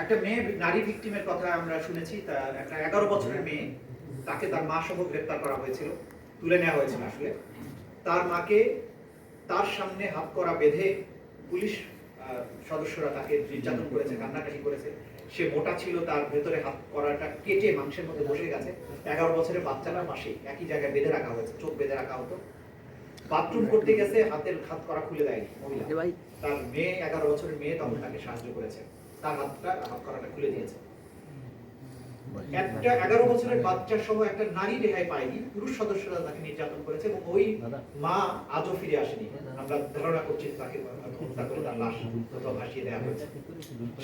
একটা মেয়ে নারী ভিকটিমের কথা আমরা শুনেছি। তা একটা 11 বছরের মেয়ে, তাকে তার মা সহ গ্রেপ্তার করা হয়েছিল, তুলে নেওয়া হয়েছিল। আসলে তার মাকে তার সামনে হাত করা বেঁধে পুলিশ সদস্যরা তাকে নির্যাতন করেছে, কান্নাকাটি করেছে। সে মোটা ছিল, তার ভেতরে হাত করাটা কেটে মাংসের মধ্যে বসে গেছে। 11 বছরের বাচ্চারা পাশে একই জায়গায় বেঁধে রাখা হয়েছে, চোখ বেঁধে রাখা হতো। বাথরুম করতে গেছে, হাত করা খুলে দেয়নি মহিলা। তার মেয়ে 11 বছরের মেয়ে তখন তাকে সাহায্য করেছে, তার হাত করাটা খুলে দিয়েছে। একটা 11 বছরের বাচ্চা সহ একটা নারী রেহাই পায়নি, পুরুষ সদস্যরা তাকে নির্যাতন করেছে এবং ওই মা আজও ফিরে আসেনি। আমরা ধারণা করছি তাকে হত্যা করে তার লাশ কোথাও ভাসিয়ে দেওয়া হয়েছে।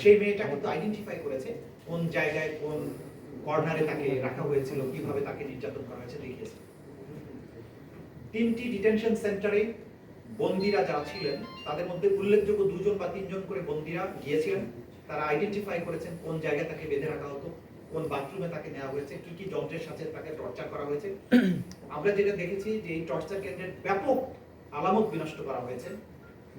সেই মেয়েটা কিন্তু আইডেন্টিফাই করেছে কোন জায়গায় কোন কর্নারে তাকে রাখা হয়েছিল, কিভাবে তাকে নির্যাতন করা হয়েছে দেখিয়েছে। 3টি ডিটেনশন সেন্টারে বন্দীরা যারা ছিলেন তাদের মধ্যে উল্লেখযোগ্য 2জন বা 3জন করে বন্দীরা গিয়েছিলেন। তারা আইডেন্টিফাই করেছেন কোন জায়গায় তাকে বেঁধে রাখা হতো, কোন বাথরুমে তাকে নেওয়া হয়েছে, কি কি যন্ত্রের সাথে তাকে টর্চার করা হয়েছে। আমরা যেটা দেখেছি যে এই টর্চার কেন্দ্রের ব্যাপক আলামত বিনষ্ট করা হয়েছে।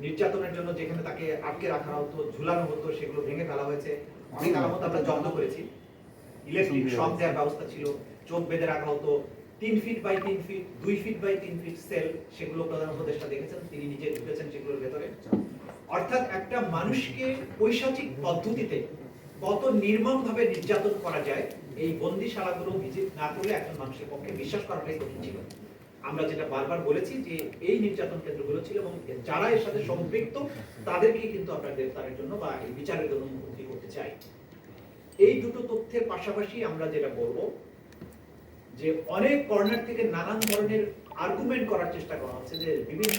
নির্যাতনের জন্য যেখানে তাকে আটকে রাখা হতো, ঝুলানো হতো, সেগুলো ভেঙে ফেলা হয়েছে। অনেক আলামত আমরা জব্দ করেছি। ইলেকট্রিক শক দেওয়ার ব্যবস্থা ছিল, চোখ বেঁধে রাখা হতো। 3 feet by 3 feet, 2 feet by 3 feet cell, সেগুলো প্রধান উপদেষ্টা দেখেছেন, তিনি নিজে ঢুকেছেন সেগুলোর ভেতরে। অর্থাৎ একটা মানুষকে পৈশাচিক পদ্ধতিতে কত নির্মমভাবে নির্যাতন করা যায়, এই বন্দিশালাগুলো ভিজিট না করলে একজন মানুষের পক্ষে বিশ্বাস করাটাই কঠিন ছিল। আমরা যেটা বারবার বলেছি যে এই নির্যাতন কেন্দ্রগুলো ছিল এবং যারা এর সাথে সম্পৃক্ত তাদেরকে কিন্তু আমরা গ্রেফতারের জন্য বা এই বিচারের জন্য মুক্তি করতে চাই। এই দুটো তথ্যের পাশাপাশি আমরা যেটা বলবো যে অনেক কর্নার থেকে নানান ধরনের আর্গুমেন্ট করার চেষ্টা করা হচ্ছে যে বিভিন্ন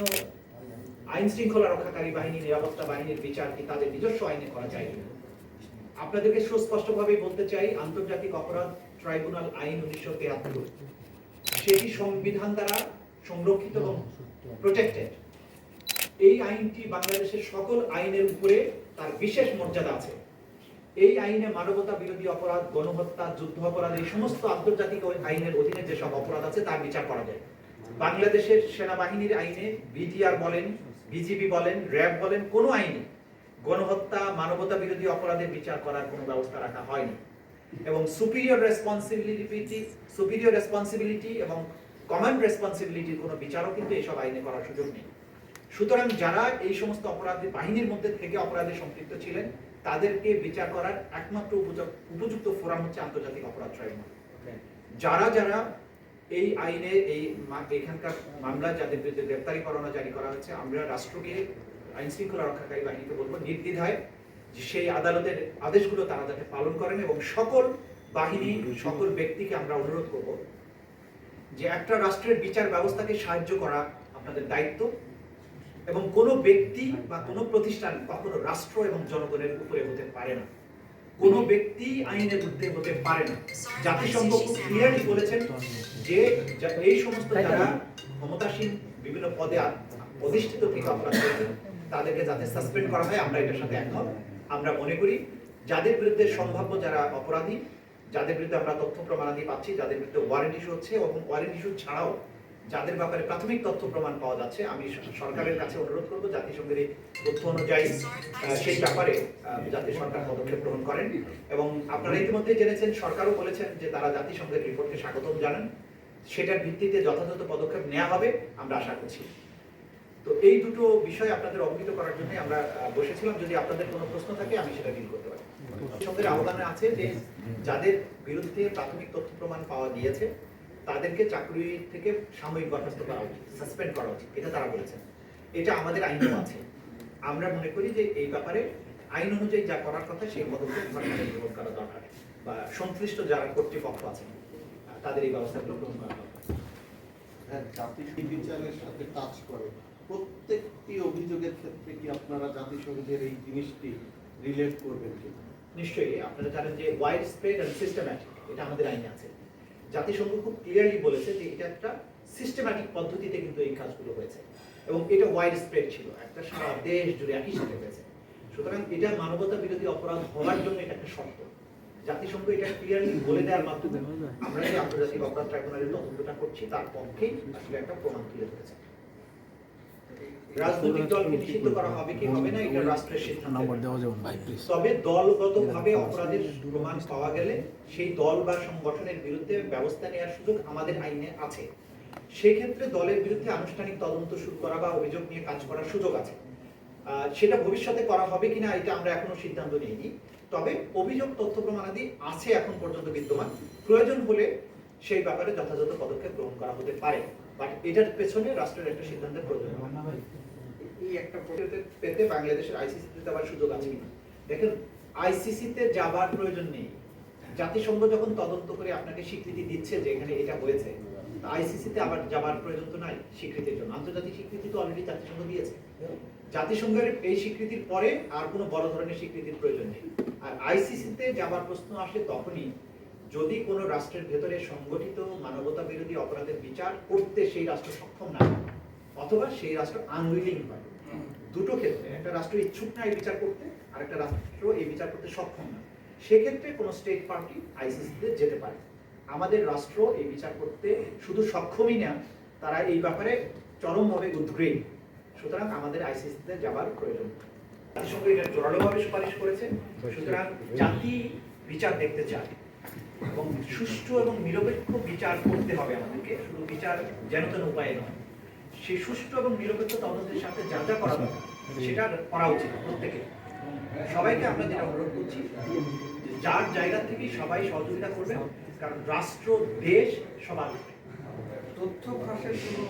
আইন শৃঙ্খলা রক্ষাকারী বাহিনী, নিরাপত্তা বাহিনীর বিচার কি তাদের নিজস্ব আইনে করা যায় কিনা। আপনাদেরকে সুস্পষ্টভাবে বলতে চাই, আন্তর্জাতিক অপরাধ ট্রাইব্যুনাল আইন 1973 সেটি সংবিধান দ্বারা সংরক্ষিত এবং প্রোটেক্টেড। এই আইনটি বাংলাদেশের সকল আইনের উপরে তার বিশেষ মর্যাদা আছে। এই আইনে মানবতা বিরোধী অপরাধ, গণহত্যা, যুদ্ধ অপরাধ, এই সমস্ত আন্তর্জাতিক আইনের অধীনে যেসব অপরাধ আছে তার বিচার করা যায়। বাংলাদেশের সেনাবাহিনীর আইনে, বিডিআর বলেন, বিজিবি বলেন, র্যাব বলেন, কোনো আইনে গণহত্যা, মানবতা বিরোধী অপরাধের বিচার করার কোনো ব্যবস্থা রাখা হয়নি। এবং সুপিরিয়র রেসপন্সিবিলিটি এবং কমন রেসপন্সিবিলিটির কোনো বিচারও কিন্তু এইসব আইনে করার সুযোগ নেই। সুতরাং যারা এই সমস্ত অপরাধী বাহিনীর মধ্যে থেকে অপরাধে সম্পৃক্ত ছিলেন তাদেরকে বিচার করার একমাত্র উপযুক্ত ফোরাম হচ্ছে আন্তর্জাতিক অপরাধ ট্রাইব্যুনাল। যারা যারা এই আইনে এখানকার মামলা যাদের বিরুদ্ধে গ্রেফতারি পরোয়ানা জারি করা হয়েছে, আমরা রাষ্ট্রকে, আইন শৃঙ্খলা রক্ষাকারী বাহিনীকে বলবো নির্দ্বিধায় যে সেই আদালতের আদেশগুলো তারা যাতে পালন করেন এবং সকল বাহিনী, সকল ব্যক্তিকে আমরা অনুরোধ করব যে একটা রাষ্ট্রের বিচার ব্যবস্থাকে সাহায্য করা আপনাদের দায়িত্ব এবং কোনো ব্যক্তি বা কোনো প্রতিষ্ঠান কখনো রাষ্ট্র এবং জনগণের উপরে হতে পারে না। কোনো ব্যক্তি আইনের ঊর্ধ্বে হতে পারে না। জাতিসংঘ খুব ক্লিয়ারলি বলেছেন যে এই সমস্ত যারা ক্ষমতাসীন বিভিন্ন পদে অধিষ্ঠিত থেকে অপরাধ করেছেন তাদেরকে যাতে সাসপেন্ড করা হয়, আমরা এটার সাথে একমত। আমরা মনে করি যাদের বিরুদ্ধে সম্ভাব্য যারা অপরাধী, যাদের বিরুদ্ধে আমরা তথ্য প্রমাণাদি পাচ্ছি, যাদের বিরুদ্ধে ওয়ারেন্ট ইস্যু হচ্ছে এবং ওয়ারেন্ট ইস্যু ছাড়াও যাদের ব্যাপারে প্রাথমিক তথ্য প্রমাণ পাওয়া যাচ্ছে, আমি সরকারের কাছে অনুরোধ করব জাতিসংঘের এই তথ্য অনুযায়ী সেই ব্যাপারে যাতে সরকার পদক্ষেপ গ্রহণ করেন। এবং আপনারা ইতিমধ্যে জেনেছেন, সরকারও বলেছেন যে তারা জাতিসংঘের রিপোর্টকে স্বাগতম জানান, সেটার ভিত্তিতে যথাযথ পদক্ষেপ নেওয়া হবে আমরা আশা করছি। তো এই দুটো বিষয় আপনাদের অবহিত করার জন্য আমরা বসেছিলাম। যদি আপনাদের কোনো প্রশ্ন থাকে আমি সেটা ডিল করতে পারি। সঙ্গে আহ্বানে আছে যে যাদের বিরুদ্ধে প্রাথমিক তথ্য প্রমাণ পাওয়া গিয়েছে তাদেরকে চাকরি থেকে সাময়িক বরখাস্ত করা উচিত, সাসপেন্ড করা উচিত, এটা তারা বলেছেন। এটা আমাদের আইনেও আছে। আমরা মনে করি যে এই ব্যাপারে আইন অনুযায়ী যা করার কথা সেই পদক্ষেপ সরকারের গ্রহণ করা দরকার বা সংশ্লিষ্ট যারা কর্তৃপক্ষ আছেন তাদের এই ব্যবস্থাগুলো গ্রহণ করা দরকার। হ্যাঁ, জাতিসংঘ বিচারের সাথে কাজ করে প্রত্যেকটি অভিযোগের ক্ষেত্রে কি আপনারা জাতিসংঘের এই জিনিসটি রিলেট করবেন কিনা? নিশ্চয়ই। আপনারা জানেন যে ওয়াইড স্প্রেড এন্ড সিস্টেম্যাটিক, এটা আমাদের আইনে আছে। জাতিসংঘ খুব ক্লিয়ারলি বলেছে যে এটা একটা সিস্টেম্যাটিক পদ্ধতিতে কিন্তু এই কাজগুলো হয়েছে এবং এটা ওয়াইড স্প্রেড ছিল, একটা সারা দেশ জুড়ে একই সাথে হয়েছে। সুতরাং এটা মানবতা বিরোধী অপরাধ হওয়ার জন্য এটা একটা শর্ত। জাতিসংঘ এটা ক্লিয়ারলি বলে দেওয়ার মাধ্যমে আমরা যে আন্তর্জাতিক অপরাধ ট্রাইব্যুনালের তদন্তটা করছি তার পক্ষেই আসলে একটা প্রমাণ তুলে ধরেছে। রাজনৈতিক দলকে নিষিদ্ধ করা হবে কি হবে না এটা রাষ্ট্রের সিদ্ধান্ত। নাম্বার দেওয়া যাবে ভাই প্লিজ। তবে দলগতভাবে অপরাধের প্রমাণ পাওয়া গেলে সেই দল বা সংগঠনের বিরুদ্ধে ব্যবস্থা নেওয়ার সুযোগ আমাদের আইনে আছে। সেক্ষেত্রে দলের বিরুদ্ধে আনুষ্ঠানিক তদন্ত শুরু করা বা অভিযোগ নিয়ে কাজ করার সুযোগ আছে। সেটা ভবিষ্যতে করা হবে কিনা এটা আমরা এখনো সিদ্ধান্ত নিইনি। তবে অভিযোগ তথ্য প্রমাণাদি আছে এখন পর্যন্ত বিদ্যমান, প্রয়োজন হলে সেই ব্যাপারে যথাযথ পদক্ষেপ গ্রহণ করা হতে পারে, বাট এটার পেছনে রাষ্ট্রের একটা সিদ্ধান্তের প্রয়োজন হয়। এই একটা পেতে বাংলাদেশের আইসিসিতে যাওয়ার সুযোগ আছে কিনা দেখেন, আইসিসিতে যাবার প্রয়োজন নেই। জাতিসংঘ যখন তদন্ত করে আপনাকে স্বীকৃতি দিচ্ছে যে এখানে এটা হয়েছে, আইসিসিতে আবার যাবার প্রয়োজন তো নাই স্বীকৃতির জন্য। আন্তর্জাতিক স্বীকৃতি তো অলরেডি জাতিসংঘ দিয়েছে। জাতিসংঘের এই স্বীকৃতির পরে আর কোনো বড় ধরনের স্বীকৃতির প্রয়োজন নেই। আর আইসিসিতে যাবার প্রশ্ন আসে তখনই যদি কোনো রাষ্ট্রের ভেতরে সংগঠিত মানবতা বিরোধী অপরাধের বিচার করতে সেই রাষ্ট্র সক্ষম না হয়, অথবা সেই রাষ্ট্র আনউইলিং হয়। দুটো ক্ষেত্রে, একটা রাষ্ট্র ইচ্ছুক না এই বিচার করতে, আর একটা রাষ্ট্র এই বিচার করতে সক্ষম না, সেক্ষেত্রে কোনো স্টেট পার্টি আইসিসিতে যেতে পারে। আমাদের রাষ্ট্র এই বিচার করতে শুধু সক্ষমই না, তারা এই ব্যাপারে চরমভাবে উদ্গ্রীব। সুতরাং আমাদের আইসিসিতে যাবার প্রয়োজন। জাতিসংঘ এটা জোরালোভাবে সুপারিশ করেছে। সুতরাং জাতি বিচার দেখতে চায় এবং সুষ্ঠু এবং নিরপেক্ষ বিচার করতে হবে আমাদেরকে, শুধু বিচার যেন তেন উপায়ে নয়। সেই সুষ্ঠু এবং নিরপেক্ষ তদন্তের সাথে যা যা করা দরকার সেটা করা উচিত প্রত্যেকে। সবাইকে আমরা যেটা অনুরোধ করছি, যার জায়গা থেকে সবাই সহযোগিতা করবেন, কারণ রাষ্ট্র দেশ সবার। তথ্য ফাঁসের কোনো